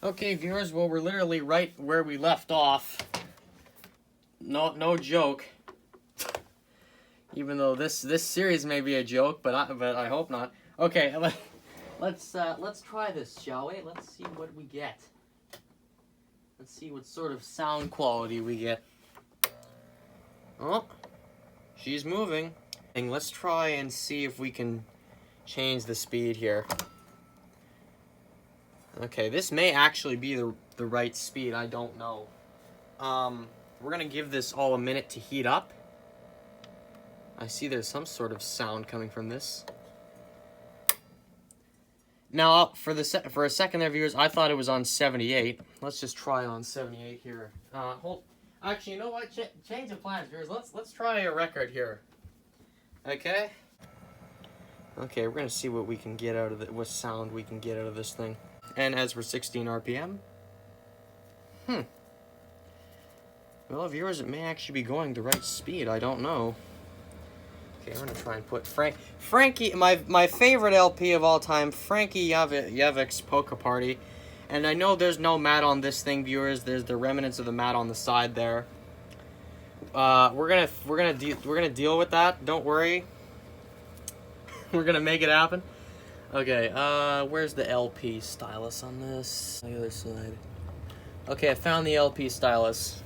Okay, viewers, well, we're literally right where we left off. No joke. Even though this series may be a joke, but I hope not. Okay, let's try this, shall we? Let's see what we get. Let's see what sort of sound quality we get. Oh, she's moving. And let's try and see if we can change the speed here. Okay, this may actually be the right speed, I don't know. We're gonna give this all a minute to heat up. I see there's some sort of sound coming from this. Now, for a second there, viewers, I thought it was on 78. Let's just try on 78 here. Actually, you know what? Change of plans, viewers. Let's try a record here. Okay. Okay, we're gonna see what we can get out of what sound we can get out of this thing. And as for 16 RPM. Well, viewers, it may actually be going the right speed. I don't know. Okay, I'm gonna try and put Frankie, my favorite LP of all time, Frankie Yavek's Polka Party. And I know there's no mat on this thing, viewers. There's the remnants of the mat on the side there. We're gonna deal with that. Don't worry. We're gonna make it happen. Okay, where's the LP stylus on this? On the other side. Okay, I found the LP stylus.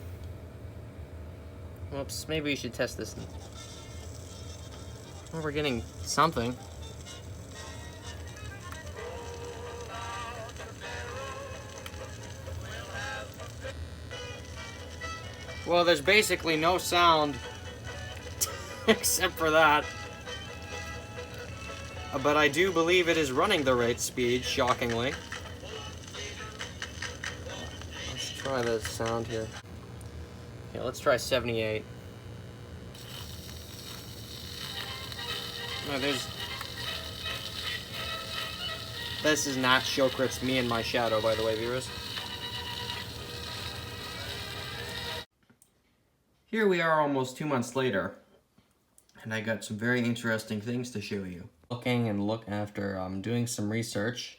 Whoops, maybe we should test this. Well, we're getting something. Well, there's basically no sound except for that. But I do believe it is running the right speed, shockingly. Let's try the sound here. Okay, let's try 78. No, this is not Shokrit's Me and My Shadow, by the way, viewers. Here we are almost 2 months later, and I got some very interesting things to show you. After doing some research.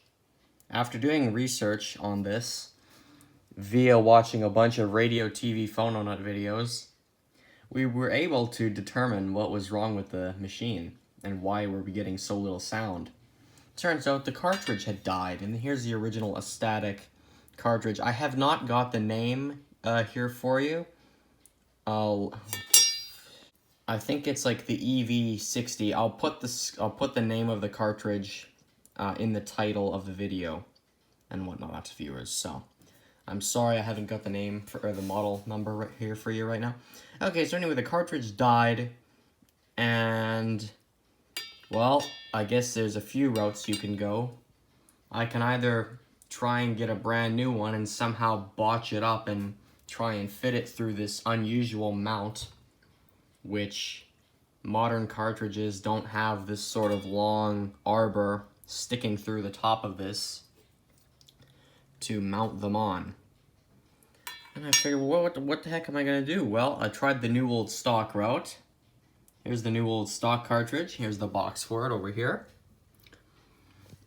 After doing research on this, via watching a bunch of radio, TV, phononut videos, we were able to determine what was wrong with the machine and why we were getting so little sound. Turns out the cartridge had died, and here's the original Astatic cartridge. I have not got the name here for you. I think it's like the EV60. I'll put the name of the cartridge in the title of the video and whatnot, viewers. So I'm sorry I haven't got the name or the model number right here for you right now. Okay, so anyway, the cartridge died, and well, I guess there's a few routes you can go. I can either try and get a brand new one and somehow botch it up and try and fit it through this unusual mount, which modern cartridges don't have this sort of long arbor sticking through the top of this to mount them on. And I figured, well, what the heck am I going to do? Well, I tried the new old stock route. Here's the new old stock cartridge. Here's the box for it over here.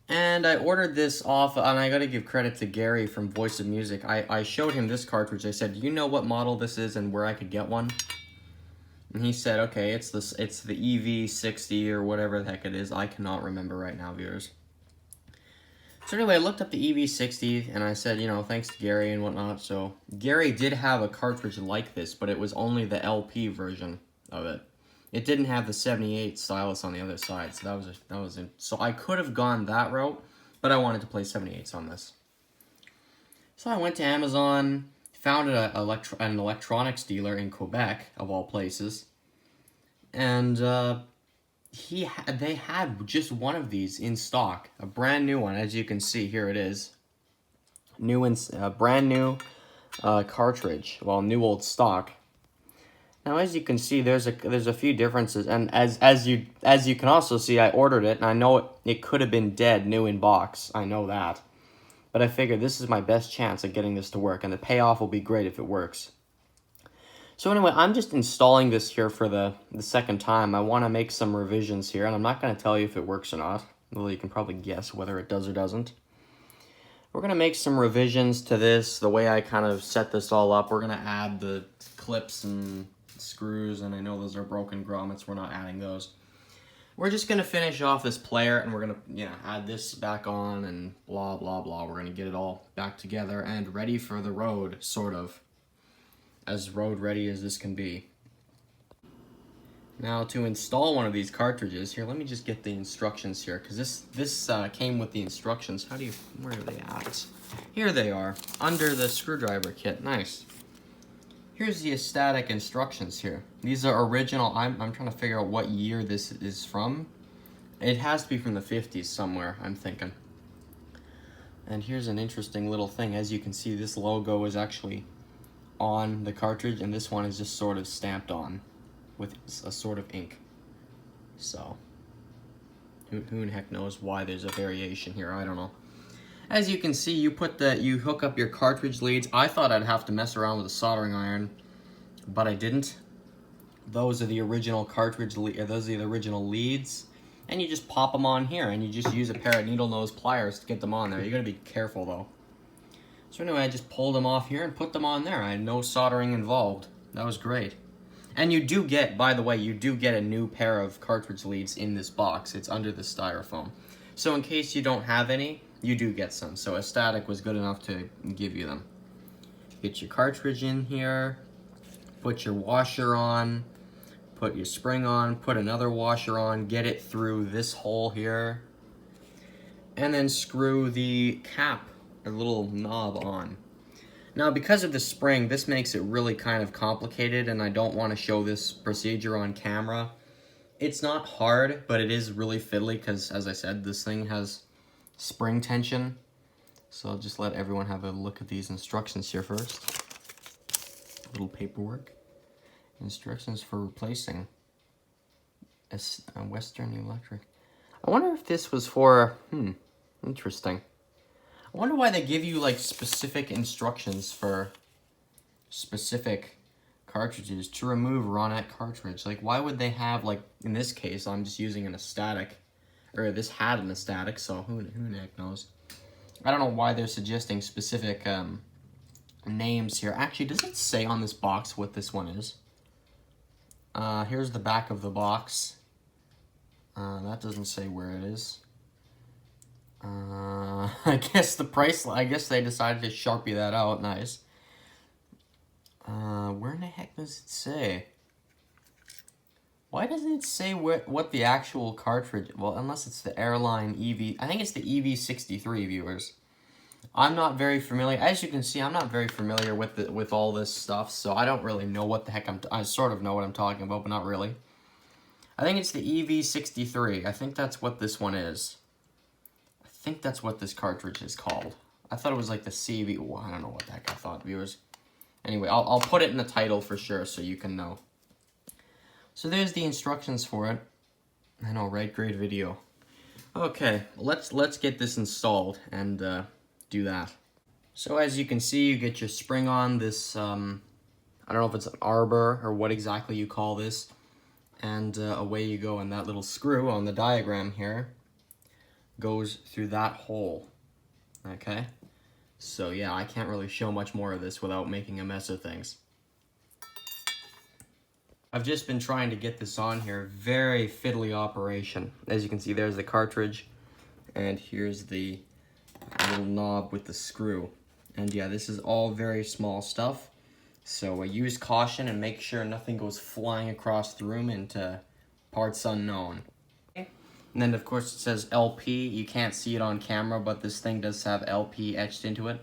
And I ordered this off, and I got to give credit to Gary from Voice of Music. I showed him this cartridge. I said, "Do you know what model this is and where I could get one?" And he said, "Okay, it's the EV60 or whatever the heck it is. I cannot remember right now, viewers." So anyway, I looked up the EV60, and I said, you know, thanks to Gary and whatnot. So Gary did have a cartridge like this, but it was only the LP version of it. It didn't have the 78 stylus on the other side, so so I could have gone that route, but I wanted to play 78s on this. So I went to Amazon, found an electronics dealer in Quebec, of all places, and they had just one of these in stock, a brand new one. As you can see, here it is, brand new cartridge, well, new old stock. Now, as you can see, there's a few differences, and as you can also see, I ordered it, and I know it could have been dead new in box. I know that, but I figured this is my best chance at getting this to work, and the payoff will be great if it works. So anyway, I'm just installing this here for the second time. I want to make some revisions here, and I'm not going to tell you if it works or not, although you can probably guess whether it does or doesn't. We're gonna make some revisions to this, the way I kind of set this all up. We're gonna add the clips and screws, and I know those are broken grommets, we're not adding those. We're just gonna finish off this player, and we're gonna add this back on and blah blah blah. We're gonna get it all back together and ready for the road, sort of. As road ready as this can be. Now to install one of these cartridges, here let me just get the instructions here, because this came with the instructions. Where are they at? Here they are, under the screwdriver kit, nice. Here's the Astatic instructions here. These are original. I'm trying to figure out what year this is from. It has to be from the 50s somewhere, I'm thinking. And here's an interesting little thing. As you can see, this logo is actually on the cartridge, and this one is just sort of stamped on with a sort of ink. So, who in the heck knows why there's a variation here, I don't know. As you can see, you hook up your cartridge leads. I thought I'd have to mess around with a soldering iron, but I didn't. Those are the original those are the original leads, and you just pop them on here, and you just use a pair of needle nose pliers to get them on there. You gotta be careful though. So anyway, I just pulled them off here and put them on there. I had no soldering involved. That was great. And you do get, by the way, you do get a new pair of cartridge leads in this box. It's under the styrofoam. So in case you don't have any, you do get some. So Astatic was good enough to give you them. Get your cartridge in here, put your washer on, put your spring on, put another washer on, get it through this hole here, and then screw the cap, a little knob on. Now because of the spring, this makes it really kind of complicated, and I don't want to show this procedure on camera. It's not hard, but it is really fiddly because, as I said, this thing has spring tension. So I'll just let everyone have a look at these instructions here first. A little paperwork. Instructions for replacing a Western Electric. I wonder if this was for, interesting. I wonder why they give you like specific instructions for specific cartridges to remove Ronette cartridge. Like, why would they have, like, in this case, I'm just using an Astatic, or this had an Astatic, so who the heck knows. I don't know why they're suggesting specific names here. Actually, does it say on this box what this one is? Here's the back of the box. That doesn't say where it is. I guess the price, I guess they decided to Sharpie that out. Nice. Where in the heck does it say? Why doesn't it say what the actual cartridge, well, unless it's the airline EV, I think it's the EV63, viewers. I'm not very familiar, as you can see, I'm not very familiar with all this stuff, so I don't really know what the heck I sort of know what I'm talking about, but not really. I think it's the EV63, I think that's what this one is. I think that's what this cartridge is called. I thought it was like the CV, well, I don't know what the heck I thought, viewers. Anyway, I'll put it in the title for sure so you can know. So there's the instructions for it. I know, right? Great video. Okay, let's get this installed and do that. So as you can see, you get your spring on this, I don't know if it's an arbor or what exactly you call this, and away you go, and that little screw on the diagram here goes through that hole, okay? So yeah, I can't really show much more of this without making a mess of things. I've just been trying to get this on here. Very fiddly operation. As you can see, there's the cartridge, and here's the little knob with the screw. And yeah, this is all very small stuff. So use caution and make sure nothing goes flying across the room into parts unknown. And then of course it says LP. You can't see it on camera, but this thing does have LP etched into it.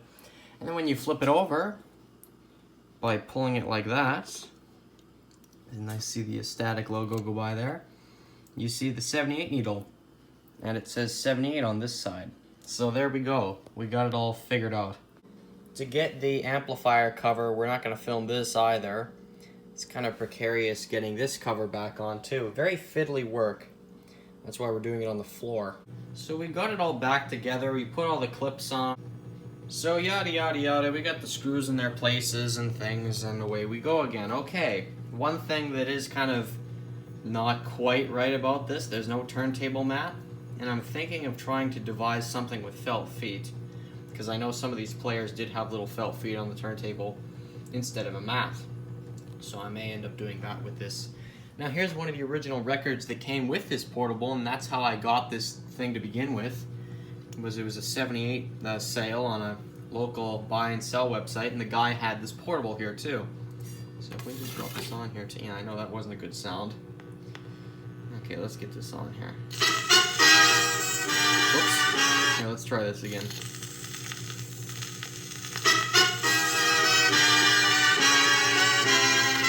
And then when you flip it over, by pulling it like that, and I see the Astatic logo go by there, you see the 78 needle, and it says 78 on this side. So there we go, we got it all figured out. To get the amplifier cover, we're not going to film this either. It's kind of precarious getting this cover back on too. Very fiddly work. That's why we're doing it on the floor. So we got it all back together, we put all the clips on. So yada yada yada, we got the screws in their places and things, and away we go again. Okay, one thing that is kind of not quite right about this, there's no turntable mat, and I'm thinking of trying to devise something with felt feet. because I know some of these players did have little felt feet on the turntable instead of a mat. So I may end up doing that with this. Now here's one of the original records that came with this portable, and that's how I got this thing to begin with. It was a 78 sale on a local buy and sell website, and the guy had this portable here too. So if we just drop this on here too, yeah, I know that wasn't a good sound. Okay, let's get this on here. Whoops. Yeah, let's try this again.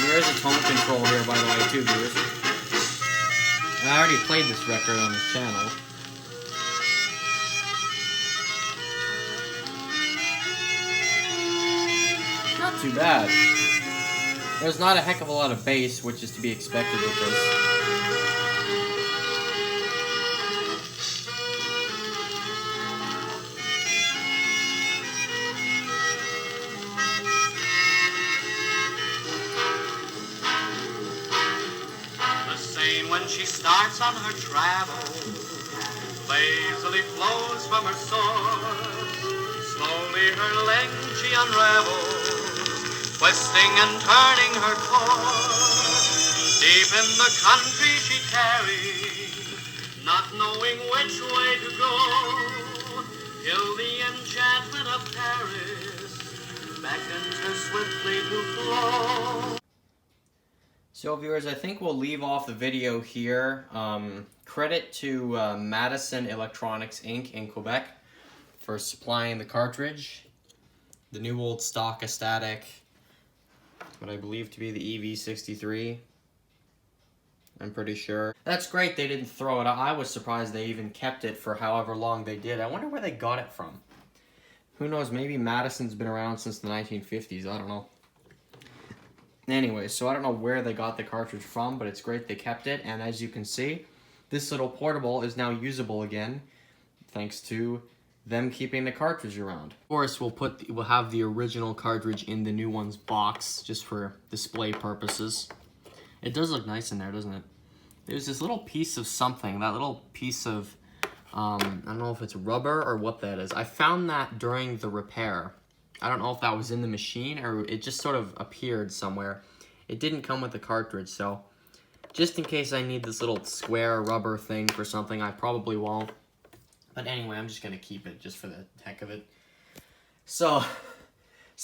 There is a tone control here, by the way, too, viewers. And I already played this record on this channel. Not too bad. There's not a heck of a lot of bass, which is to be expected with this. When she starts on her travels, lazily flows from her source. Slowly her length she unravels, twisting and turning her course. Deep in the country she tarries, not knowing which way to go, till the enchantment of Paris beckons her swiftly to flow. So viewers, I think we'll leave off the video here. Credit to Madison Electronics Inc. in Quebec for supplying the cartridge. The new old stock Astatic, what I believe to be the EV63. I'm pretty sure. That's great they didn't throw it out. I was surprised they even kept it for however long they did. I wonder where they got it from. Who knows, maybe Madison's been around since the 1950s, I don't know. Anyway, so I don't know where they got the cartridge from, but it's great they kept it. And as you can see, this little portable is now usable again, thanks to them keeping the cartridge around. Of course, we'll have the original cartridge in the new one's box, just for display purposes. It does look nice in there, doesn't it? There's this little piece of something, that little piece of, I don't know if it's rubber or what that is. I found that during the repair. I don't know if that was in the machine or it just sort of appeared somewhere. It didn't come with the cartridge, so just in case I need this little square rubber thing for something, I probably won't. But anyway, I'm just going to keep it just for the heck of it. So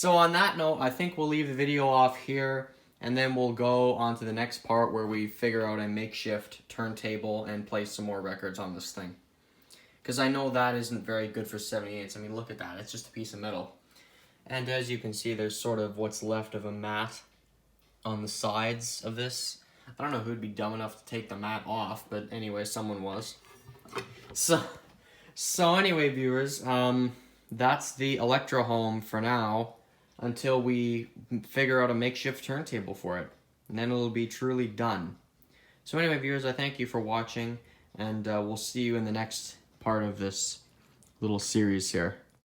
on that note, I think we'll leave the video off here, and then we'll go on to the next part where we figure out a makeshift turntable and play some more records on this thing. Because I know that isn't very good for 78s. I mean, look at that. It's just a piece of metal. And as you can see, there's sort of what's left of a mat on the sides of this. I don't know who'd be dumb enough to take the mat off, but anyway, someone was. So anyway, viewers, that's the Electrohome for now, until we figure out a makeshift turntable for it. And then it'll be truly done. So anyway, viewers, I thank you for watching, and we'll see you in the next part of this little series here.